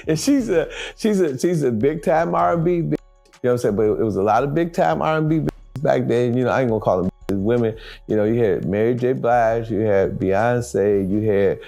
And she's a big time R&B bitch. You know what I'm saying? But it was a lot of big time R&B bitches back then. You know, I ain't gonna call them bitches, women. You know, you had Mary J. Blige, you had Beyonce, you had,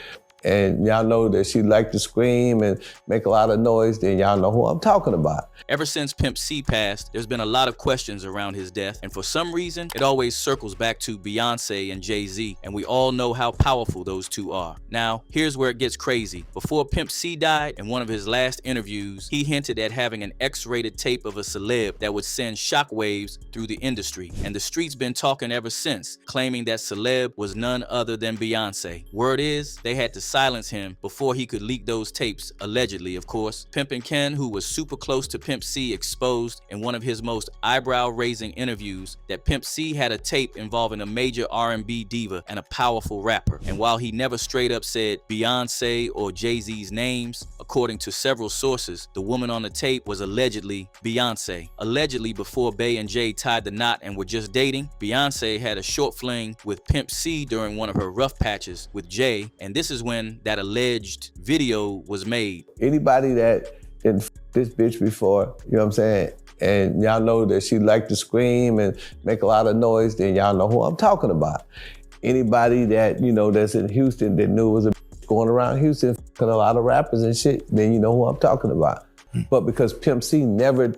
and y'all know that she liked to scream and make a lot of noise, then y'all know who I'm talking about. Ever since Pimp C passed, there's been a lot of questions around his death, and for some reason, it always circles back to Beyoncé and Jay-Z, and we all know how powerful those two are. Now, here's where it gets crazy. Before Pimp C died, in one of his last interviews, he hinted at having an X-rated tape of a celeb that would send shockwaves through the industry, and the street's been talking ever since, claiming that celeb was none other than Beyoncé. Word is, they had to silence him before he could leak those tapes, allegedly, of course. Pimpin' Ken, who was super close to Pimp C, exposed in one of his most eyebrow-raising interviews that Pimp C had a tape involving a major R&B diva and a powerful rapper. And while he never straight up said Beyoncé or Jay-Z's names, according to several sources, the woman on the tape was allegedly Beyoncé. Allegedly, before Bey and Jay tied the knot and were just dating, Beyoncé had a short fling with Pimp C during one of her rough patches with Jay, and this is when that alleged video was made. Anybody that this bitch before, you know what I'm saying, and y'all know that she liked to scream and make a lot of noise, then y'all know who I'm talking about. Anybody that, you know, that's in Houston that knew was a bitch going around Houston fucking a lot of rappers and shit, then you know who I'm talking about. But because Pimp C never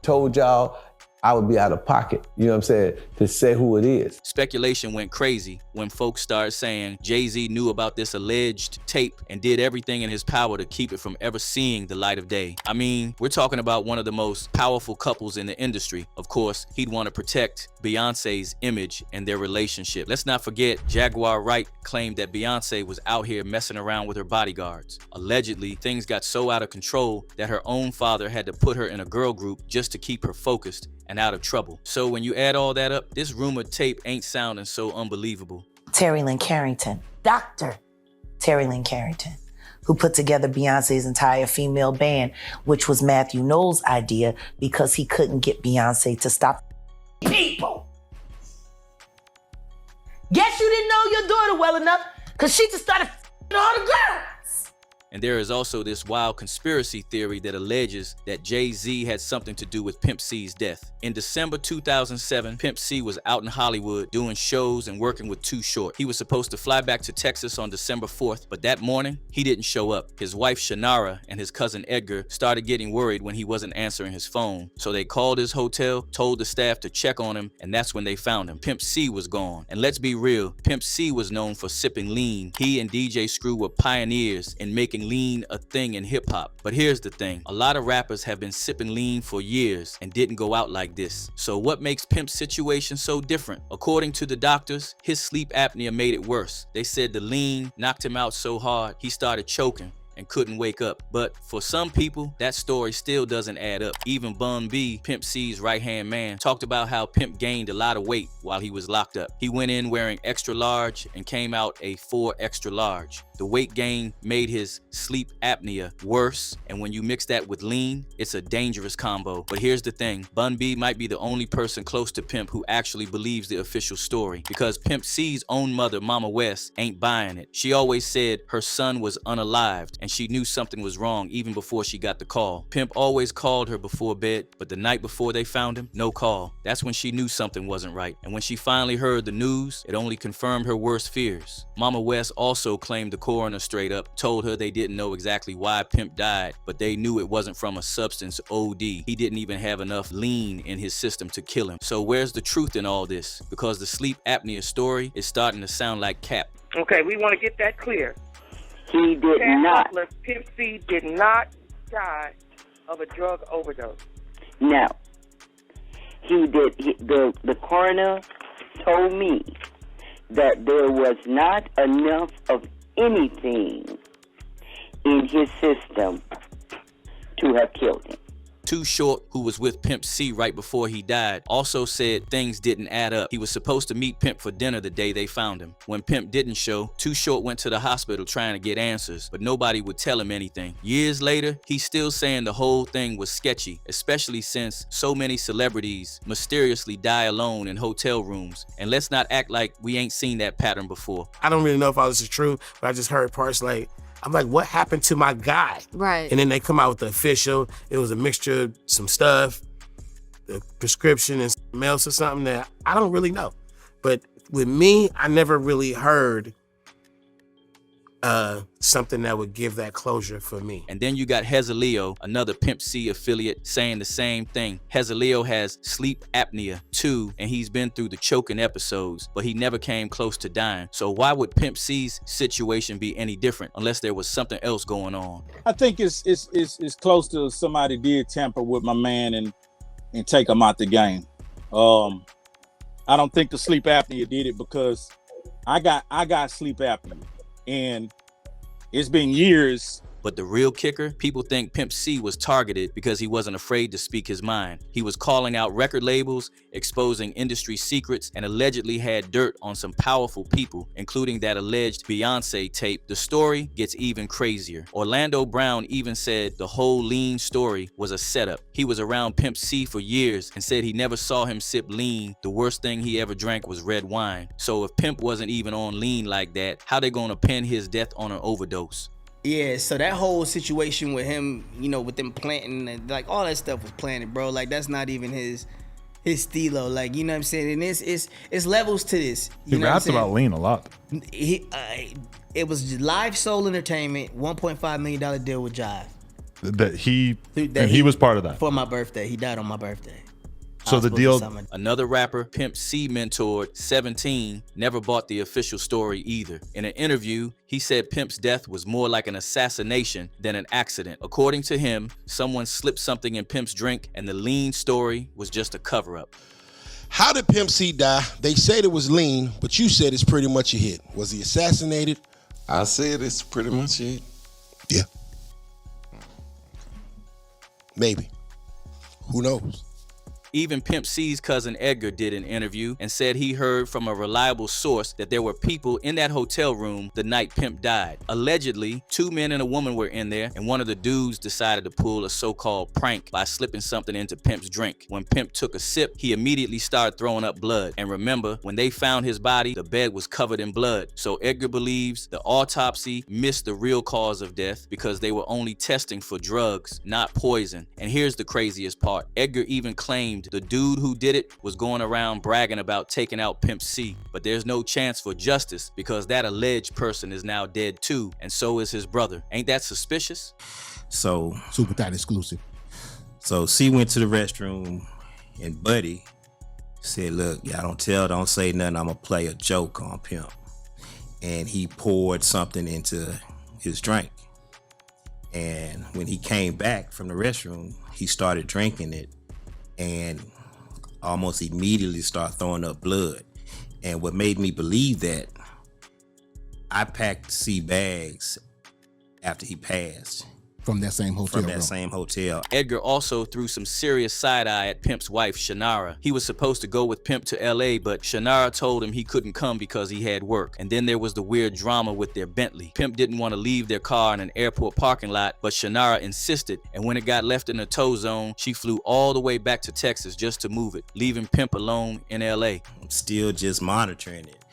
told y'all, I would be out of pocket, you know what I'm saying, to say who it is. Speculation went crazy when folks started saying Jay-Z knew about this alleged tape and did everything in his power to keep it from ever seeing the light of day. I mean, we're talking about one of the most powerful couples in the industry. Of course, he'd want to protect Beyonce's image and their relationship. Let's not forget, Jaguar Wright claimed that Beyonce was out here messing around with her bodyguards. Allegedly, things got so out of control that her own father had to put her in a girl group just to keep her focused and out of trouble. So when you add all that up, this rumored tape ain't sounding so unbelievable. Terry Lynn Carrington, Dr. Terry Lynn Carrington, who put together Beyonce's entire female band, which was Matthew Knowles' idea because he couldn't get Beyonce to stop people. Guess you didn't know your daughter well enough because she just started all the girls. And there is also this wild conspiracy theory that alleges that Jay-Z had something to do with Pimp C's death. In December 2007, Pimp C was out in Hollywood doing shows and working with Too Short. He was supposed to fly back to Texas on December 4th, but that morning, he didn't show up. His wife Shannara and his cousin Edgar started getting worried when he wasn't answering his phone. So they called his hotel, told the staff to check on him, and that's when they found him. Pimp C was gone. And let's be real, Pimp C was known for sipping lean. He and DJ Screw were pioneers in making lean a thing in hip-hop. But here's the thing, a lot of rappers have been sipping lean for years and didn't go out like this. So what makes Pimp's situation so different? According to the doctors, his sleep apnea made it worse. They said the lean knocked him out so hard he started choking and couldn't wake up. But for some people, that story still doesn't add up. Even Bun B, Pimp C's right-hand man, talked about how Pimp gained a lot of weight while he was locked up. He went in wearing extra large and came out a 4 extra large. The weight gain made his sleep apnea worse, and when you mix that with lean, it's a dangerous combo. But here's the thing, Bun B might be the only person close to Pimp who actually believes the official story, because Pimp C's own mother, Mama West, ain't buying it. She always said her son was unalived, and she knew something was wrong even before she got the call. Pimp always called her before bed, but the night before they found him, no call. That's when she knew something wasn't right. And when she finally heard the news, it only confirmed her worst fears. Mama West also claimed the coroner straight up told her they didn't know exactly why Pimp died, but they knew it wasn't from a substance OD. He didn't even have enough lean in his system to kill him. So where's the truth in all this? Because the sleep apnea story is starting to sound like cap. Okay, we want to get that clear. He did not. Pimp C did not die of a drug overdose. No. He did. The coroner told me that there was not enough of anything in his system to have killed him. Too Short, who was with Pimp C right before he died, also said things didn't add up. He was supposed to meet Pimp for dinner the day they found him. When Pimp didn't show, Too Short went to the hospital trying to get answers, but nobody would tell him anything. Years later, he's still saying the whole thing was sketchy, especially since so many celebrities mysteriously die alone in hotel rooms. And let's not act like we ain't seen that pattern before. I don't really know if all this is true, but I just heard parts like I'm like, what happened to my guy? Right. And then they come out with the official. It was a mixture of some stuff, the prescription and something else or something that I don't really know. But with me, I never really heard something that would give that closure for me. And then you got Hezaleo, another Pimp C affiliate, saying the same thing. Hezaleo has sleep apnea too, and he's been through the choking episodes, but he never came close to dying. So why would Pimp C's situation be any different unless there was something else going on? I think it's close to somebody did tamper with my man and take him out the game. I don't think the sleep apnea did it because I got sleep apnea. And it's been years. But the real kicker, people think Pimp C was targeted because he wasn't afraid to speak his mind. He was calling out record labels, exposing industry secrets, and allegedly had dirt on some powerful people, including that alleged Beyonce tape. The story gets even crazier. Orlando Brown even said the whole lean story was a setup. He was around Pimp C for years and said he never saw him sip lean. The worst thing he ever drank was red wine. So if Pimp wasn't even on lean like that, how they gonna pin his death on an overdose? Yeah, so that whole situation with him, you know, with them planting and like all that stuff was planted, bro. Like that's not even his stilo. Like, you know what I'm saying? And it's levels to this. He raps about lean a lot. It was Live Soul Entertainment, $1.5 million deal with Jive. He was part of that. For my birthday. He died on my birthday. So the deal. Another rapper, Pimp C mentored, 17, never bought the official story either. In an interview, he said Pimp's death was more like an assassination than an accident. According to him, someone slipped something in Pimp's drink and the lean story was just a cover-up. How did Pimp C die? They said it was lean, but you said it's pretty much a hit. Was he assassinated? I said it's pretty much a hit. Yeah. Maybe. Who knows? Even Pimp C's cousin Edgar did an interview and said he heard from a reliable source that there were people in that hotel room the night Pimp died. Allegedly, 2 men and a woman were in there, and one of the dudes decided to pull a so-called prank by slipping something into Pimp's drink. When Pimp took a sip, he immediately started throwing up blood. And remember, when they found his body, the bed was covered in blood. So Edgar believes the autopsy missed the real cause of death because they were only testing for drugs, not poison. And here's the craziest part. Edgar even claimed the dude who did it was going around bragging about taking out Pimp C, but there's no chance for justice because that alleged person is now dead too, and so is his brother. Ain't that suspicious? So Super Thot exclusive. So C went to the restroom and Buddy said, look, y'all don't say nothing, I'm gonna play a joke on Pimp. And he poured something into his drink. And when he came back from the restroom, he started drinking it and almost immediately start throwing up blood. And what made me believe that, I packed C bags after he passed. From that same hotel From that same hotel. Edgar also threw some serious side-eye at Pimp's wife, Shannara. He was supposed to go with Pimp to LA, but Shannara told him he couldn't come because he had work. And then there was the weird drama with their Bentley. Pimp didn't want to leave their car in an airport parking lot, but Shannara insisted. And when it got left in a tow zone, she flew all the way back to Texas just to move it, leaving Pimp alone in LA. I'm still just monitoring it.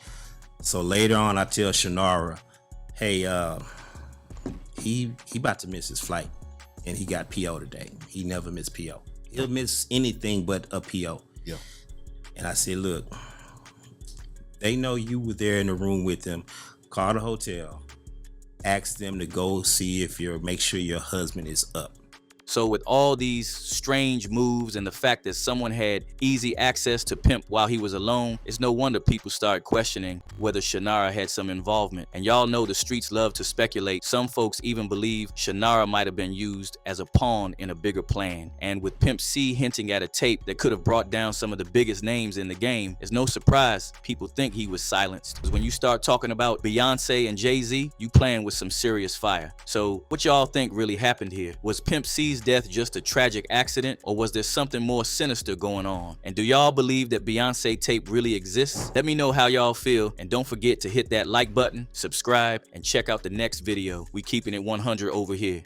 So later on, I tell Shannara, hey, he about to miss his flight, and he got PO today. He never missed PO. He'll miss anything but a PO. Yeah. And I said, look, they know you were there in the room with them. Call the hotel, ask them to go see make sure your husband is up. So with all these strange moves and the fact that someone had easy access to Pimp while he was alone, it's no wonder people started questioning whether Shannara had some involvement. And y'all know the streets love to speculate. Some folks even believe Shannara might have been used as a pawn in a bigger plan. And with Pimp C hinting at a tape that could have brought down some of the biggest names in the game, it's no surprise people think he was silenced. Because when you start talking about Beyoncé and Jay-Z, you playing with some serious fire. So what y'all think really happened here? Was Pimp C's death just a tragic accident, or was there something more sinister going on? And do y'all believe that Beyonce tape really exists? Let me know how y'all feel, and don't forget to hit that like button, subscribe, and check out the next video. We keeping it 100 over here.